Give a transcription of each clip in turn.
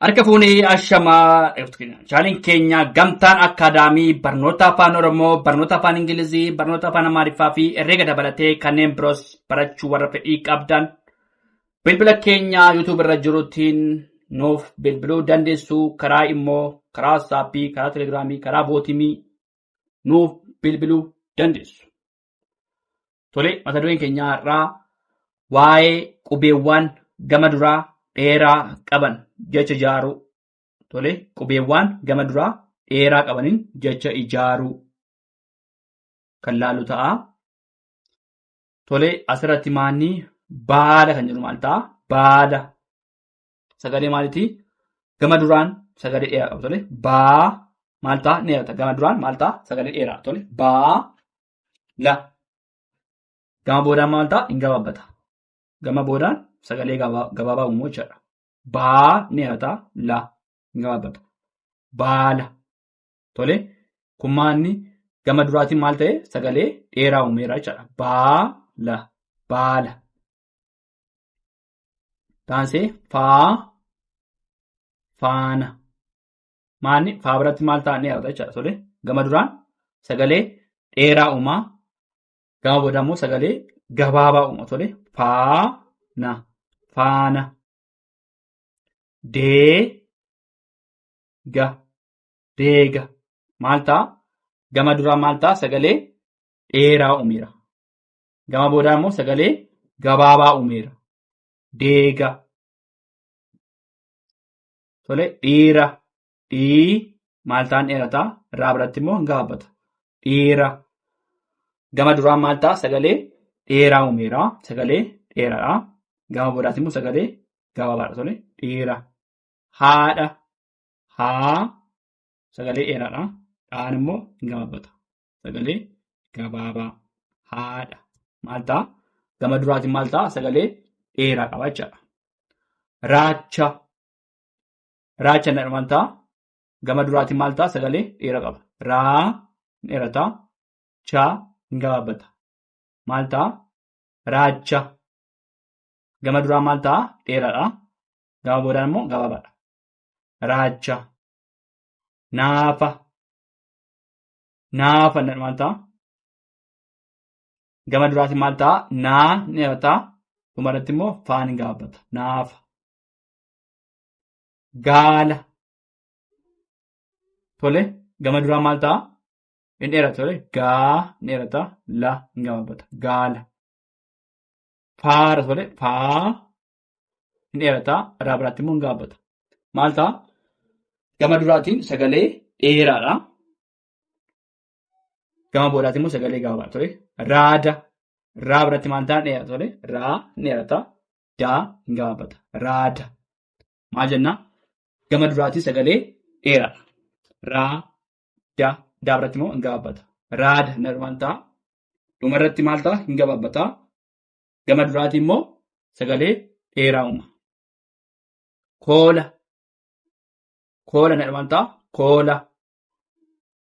Harka fuunee ashamaa chaaniin keenya gamtaan akaadaamii barnoota afaan Oromoo, barnoota afaan Ingilizii, barnoota afaan Amaariffaa fi herreega dabalatee kanneen biroos barachuu warra fedhii qabdan bilbila keenya YouTube irra jirutiin nuuf bilbiluu dandeessu. Karaa immoo karaa WhatsAppii, karaa Telegiraamii, karaa Bootimii nuuf bilbiluu dandeessu. Tole, mata dureen keenya irraa waa'ee qubeewwan gama duraa dheeraa qaban jecha ijaaruu. Tole, qubeewwan gama duraa dheeraa qabaniin jecha ijaaruu kan laalu ta'a. Tole, asirratti maanni baada kan jedhu maal ta'a? Baada. Sagalee maaliiti? Gama duraan sagalee dheeraa qaba. Tole, baa maal ta'a? Dheerata. Gama duraan maal ta'a? Sagalee dheeraa. Tole, baa la. Gama boodaan maal ta'a? Hin gabaabbata. Gama boodaan sagalee gabaabaa uumuu jechuudha. Baa dheerata, la hin gabaabbata. Baala. Tole, kun maanni gama duraatiin maal ta'e? Sagalee dheeraa uumeera jechuudha. Baala. Baala. Taansee faa, faana. Maanni faa biratti maal ta'a? Dheerata jechuudha. Tole, gama duraan sagalee dheeraa uumaa, gama booda immoo sagalee gabaabaa uuma. Tole, faana, faana. Deega, deega. Maal ta'a? Gama duraan maal ta'a? Sagalee dheeraa uumeera. Gama booda immoo sagalee gabaabaa uumeera. Deega. Tole, dhiira. Dhii maal ta'an dheerata? Raa biratti immoo hin gabaabbata. Dhiira. Gama duraan maal ta'a? Sagalee dheeraa uumeera. Sagalee dheeraadha. Gama boodaatti immoo sagalee gabaabaadha. Tole, dhiira. Haadha. Haa sagalee dheeraadha. Dhaan immoo hin gabaabbata. Sagalee gabaabaa. Haadha. Maal ta'a? Gama duraatiin maal ta'a? Sagalee dheeraa qaba jechuudha. Raacha. Raacha inni maal ta'a? Gama duraatiin maal ta'a? Sagalee dheeraa qaba. Raa dheerata. Cha hin gabaabbata. Maal ta'a? Raacha. Gama duraan maal ta'a? Dheeraadha. Gama boodaan immoo gabaabaadha. Raacha. Naafa. Naafa inni maal ta'a? Gama duraatiin maal ta'a? Naa dheerata. Dhumarratti immoo faan hin gabaabbata. Naafa. Gaala. Tole, gama duraan maal ta'a? Hin dheerata. Tole, gaa dheerata. La hin gabaabbata. Gaala. Faara. Tole, faa hin dheerata. Raa biraatti immoo hin gabaabbata. Maal ta'a? Gama duraatiin sagalee dheeraadha. Gama boodaatiin immoo sagalee gabaabaadha. Tole, raada. Raa biratti maal ta'a? Dheerata. Tole, raa hin dheerata. Daa hin gabaabbata. Raada. Maal jennaa? Gama duraatiin sagalee dheeraadha. Raa, daa biratti immoo hin gabaabbata. Raada maal ta'a? Dhumarratti maal ta'a? Hin gabaabbata. Gama duraatiin immoo sagalee dheeraa uuma. Koola. Koola maal ta'a? Koola.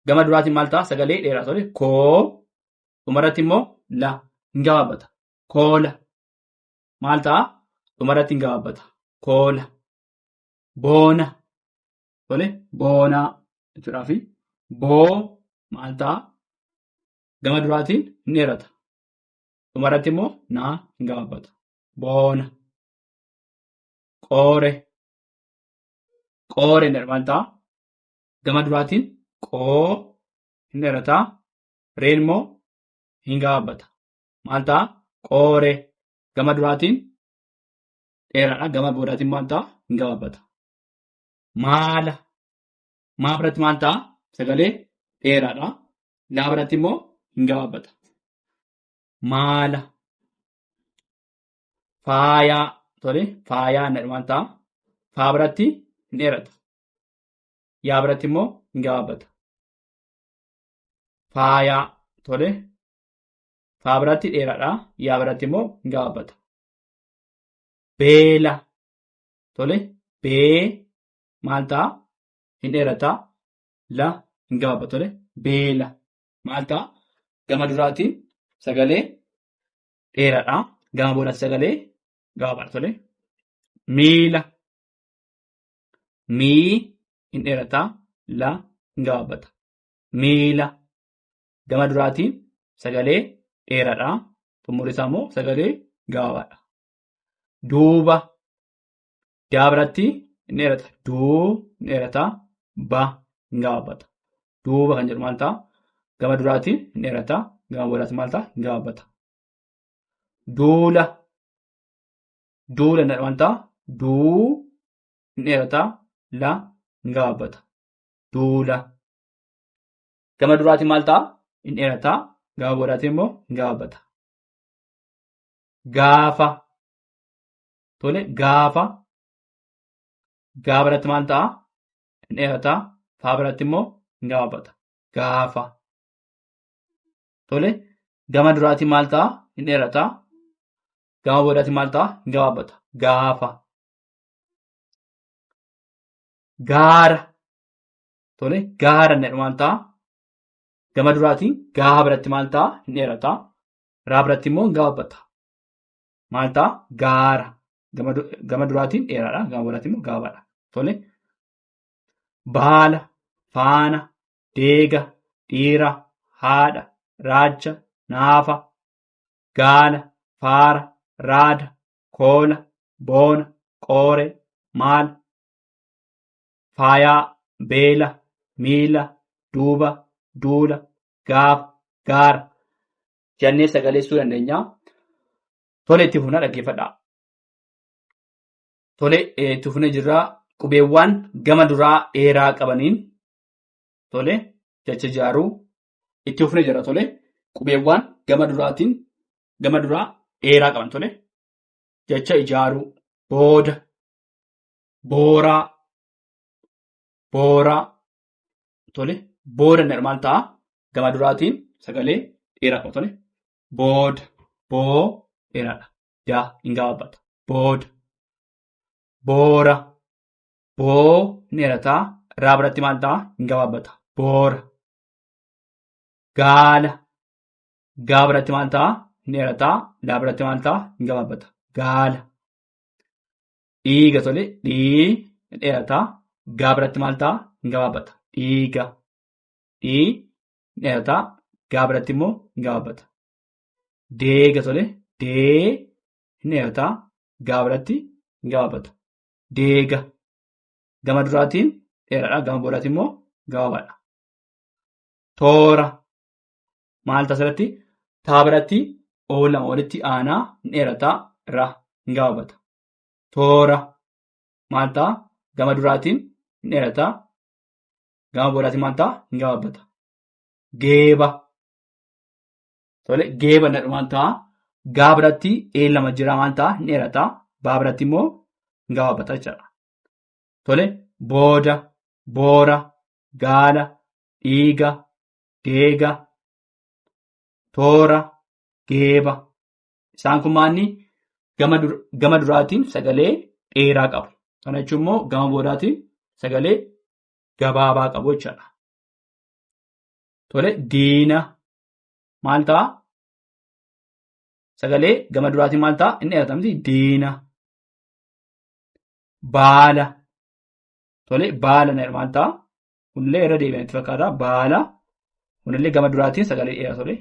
Gama duraatiin maal ta'a? Sagalee dheeraa. Tole, koo. Dhumarratti immoo la hin gabaabbata. Koola. Maal ta'a? Dhumarratti hin gabaabbata. Koola. Boona. Tole, boonaa jechuudhaafi boo maal ta'a? Gama duraatiin hin dheerata. Dhumarratti immoo naa hin gabaabbata. Boona. Qoore. Qoore maal ta'a? Gama duraatiin qoo hin dheerata. Reen immoo hin gabaabbata. Maal ta'a? Qoore. Gama duraatiin dheeraadha. Gama boodaatiin maal ta'a? Hin gabaabbata. Maala. Maa biratti maal ta'a? Sagalee dheeraadha. Laa biratti immoo hin gabaabbata. Maala. Faayaa. Tole, faayaa maal ta'a? Faa biratti hin dheerata. Yaa biratti immoo hin gabaabbata. Faayaa. Tole, faa biratti dheeraadha. Yaa biratti immoo hin gabaabbata. Beela. Tole, bee maal ta'a? Hin dheerata. La hin gabaabbata. Tole, beela. Maal ta'a? Gama duraatiin sagalee dheeraadha. Gama boodaatti sagalee gabaabaadha. Tole, miila. Mii in dheerataa. La in gabaabbata. Miila. Gama duraatiin sagalee dheeraadha. Xumurri isaa immoo sagalee gabaabaadha. Duuba. Daa biratti in dheerata. Duu in dheerataa. Ba in gabaabbata. Duuba kan jedhu maal ta'a? Gama duraatiin in dheerataa. Gama boodaatiin maal ta'a? In gabaabbata. Duula. Duula in jedhu maal ta'a? Duu in dheerataa. La in gabaabbata. Duula. Gama duraatiin maal ta'a? In dheerataa. Gama boodaatiin immoo in gabaabbata. Gaafa. Tole gaafa. Gaa biratti maal ta'a? In dheerataa. Faa biratti immoo in gabaabbata. Gaafa. Tole gama duraatiin maal ta'a? In dheerataa. Gama boodaatiin maal ta'a? In gabaabbata. Gaafa. Gaara. Tole gaara in jedhu maal ta'a? Gama duraatiin gaa biratti maal ta'a? In dheerataa. Raa biratti immoo in gabaabbata. Maal ta'a? Gaara. Gama duraatiin dheeraadha. Gama boodaatiin immoo gabaabaadha. Tole. Baala. Faana. Deega. Dhiira. Haadha. Raacha. Naafa. Gaala. Faara. Raada. Koola. Boona. Qooree. Maal. Faayaa. Beela. Miila. Duuba. Duula. Gaafa. Gaara. Jennee sagaleessuu dandeenya. Tole itti fufnaa dhaggeeffadhaa. Tole itti fufnee jirraa qubeewwan gama duraa dheeraa qabaniin tole jecha ijaaruu itti fufnee jira. Tole qubeewwan gama duraa dheeraa qaban tole jecha ijaaruu booda booraa booraa tole booda inni maal ta'a? Gama duraatiin sagalee dheeraa qaba tole booda boo dheeraadha. Daa in gabaabbata. Booda. Boora. Boo in dheerataa. Raa biratti maal ta'a? In gabaabbata. Boora. Gaala. Gaa biratti maal ta'a? In dheerataa. Laa biratti maal ta'a? In gabaabbata. Gaala. Dhiiga tole dhii in dheerataa. Gaa biratti maal ta'a? In gabaabbata. Dhiiga. Dhii in dheerataa. Gaa biratti immoo in gabaabbata. Deega tole dee in dheerataa. Gaa biratti in gabaabbata. Deega. Gama duraatiin dheeraadha. Gama boodaatiin immoo gabaabaadha. Toora. Maal ta'a asirratti? Taa biratti oo lama walitti aanaa in dheerataa. Ra in gabaabbata. Toora. Maal ta'a? Gama duraatiin in dheerataa. Gama boodaatiin maal ta'a? In gabaabbata. Geeba. Tole geeba inni jedhu maal ta'a? Gaa biratti ee lama jira maal ta'a? In dheerataa. Baa biratti immoo in gabaabbata jechuudha. Tole booda boora gaala dhiiga deega toora geeba isaan kun maanni gama duraatiin sagalee dheeraa qabu. Kana jechuun immoo gama boodaatiin sagalee gabaabaa qabu jechuudha. Tole diina maal ta'a? Sagalee gama duraatiin maal ta'a? Inni dheeratamti diina. Baala. Tole baala inni maal ta'a? Kunillee irra deebi'anitti fakkaata. Baala. Kunillee gama duraatiin sagalee dheeraa tole.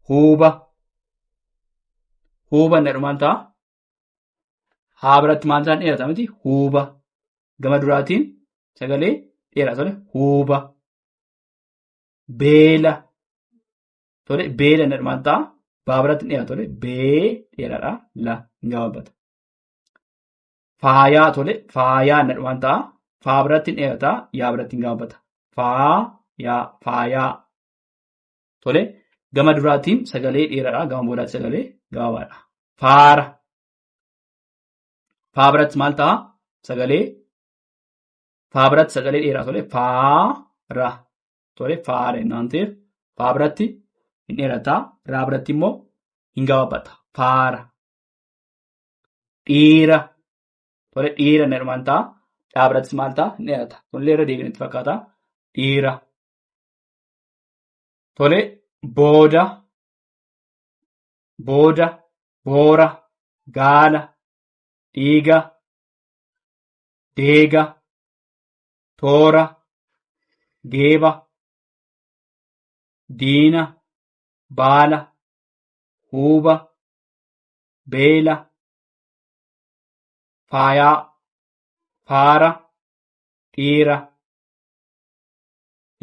Huuba. Huuba inni maal ta'a? Haa biratti maal ta'a? Dheeratamti. Huuba. Gama duraatiin sagalee dheeraa tole. Huuba. Beela. Tole beela inni maal ta'a? Baa biratti dheeraa tole. Bee dheeraadha. La hin gabaabbata. Faayaa tole faayaa inni maal ta'a? Faa biratti dheerataa. Yaa biratti hin gabaabbata. Faayaa. Tole gama duraatiin sagalee dheeraadha. Gama boodaatiin sagalee gabaabaadha. Faara. Faa biratti maal ta'a? Faa biratti sagalee dheeraa tole. Faara. Tole faara innaan ta'eef faa biratti hin dheerataa. Raa biratti immoo hin gabaabbata. Faara. Dhiira. Tole dhiira inni maal ta'a? Dhaa birattis maal ta'a? Hin dheerata. Kunillee irra deebi'anitti fakkaata. Dhiira. Tole booda. Boora. Gaala. Dhiiga. Deega. toora, geeba, diina, baala, huuba, beela, faayaa, faara, dhiira.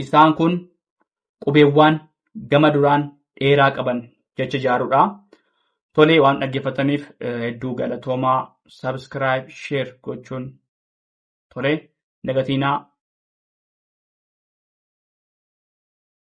Isaan kun qubeewwan gama duraan dheeraa qaban jecha ijaaruudha. Tolee, waan dhaggeeffataniif hedduu galatoomaa. Subscribe, share gochuun tolee, nagatiinaa.